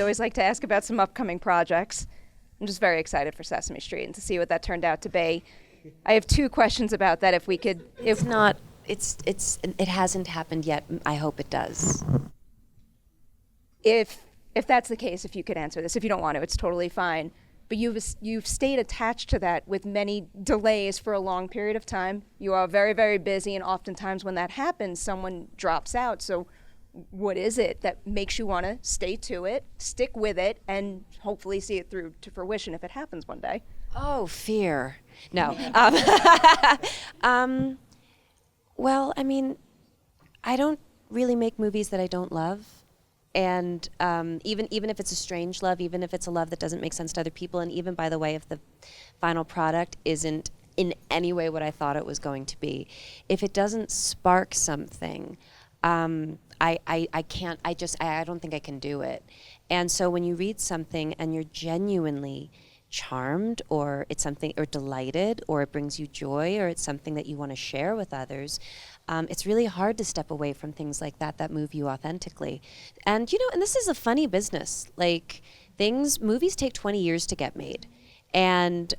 always like to ask about some upcoming projects. I'm just very excited for Sesame Street and to see what that turned out to be. I have 2 questions about that. If we could, It hasn't happened yet. I hope it does. If that's the case, if you could answer this, if you don't want to, it's totally fine. But you've stayed attached to that with many delays for a long period of time. You are very, very busy, and oftentimes when that happens, someone drops out. So what is it that makes you want to stay to it, stick with it, and hopefully see it through to fruition if it happens one day? Oh, fear. No. Well, I mean, I don't really make movies that I don't love. And even if it's a strange love, even if it's a love that doesn't make sense to other people, and even, by the way, if the final product isn't in any way what I thought it was going to be, if it doesn't spark something, I can't, I don't think I can do it. And so when you read something and you're genuinely charmed, or it's something, or delighted, or it brings you joy, or it's something that you want to share with others, it's really hard to step away from things like that move you authentically. And and this is a funny business. Like, movies take 20 years to get made, and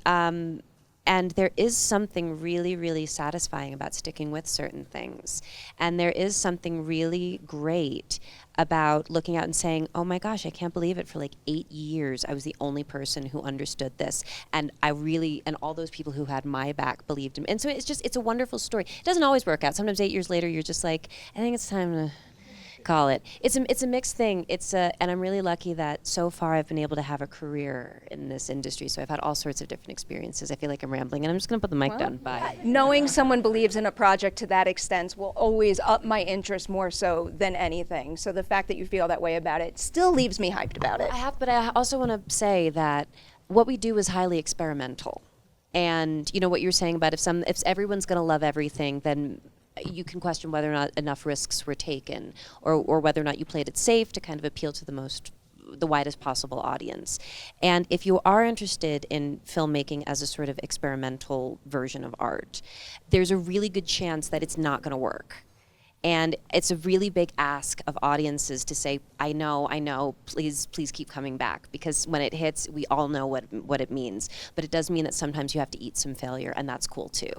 there is something really, really satisfying about sticking with certain things. And there is something really great about looking out and saying, oh my gosh, I can't believe it, for like 8 years I was the only person who understood this. And and all those people who had my back believed in me. And so it's a wonderful story. It doesn't always work out. Sometimes 8 years later, you're just like, I think it's time to call it. It's a mixed thing. And I'm really lucky that so far I've been able to have a career in this industry. So I've had all sorts of different experiences. I feel like I'm rambling, and I'm just going to put the mic down. Bye. Knowing someone believes in a project to that extent will always up my interest more so than anything. So the fact that you feel that way about it still leaves me hyped about it. But I also want to say that what we do is highly experimental. And what you're saying about if everyone's going to love everything, then you can question whether or not enough risks were taken, or whether or not you played it safe to kind of appeal to the widest possible audience. And if you are interested in filmmaking as a sort of experimental version of art, there's a really good chance that it's not going to work. And it's a really big ask of audiences to say, I know, please keep coming back, because when it hits, we all know what it means. But it does mean that sometimes you have to eat some failure, and that's cool too.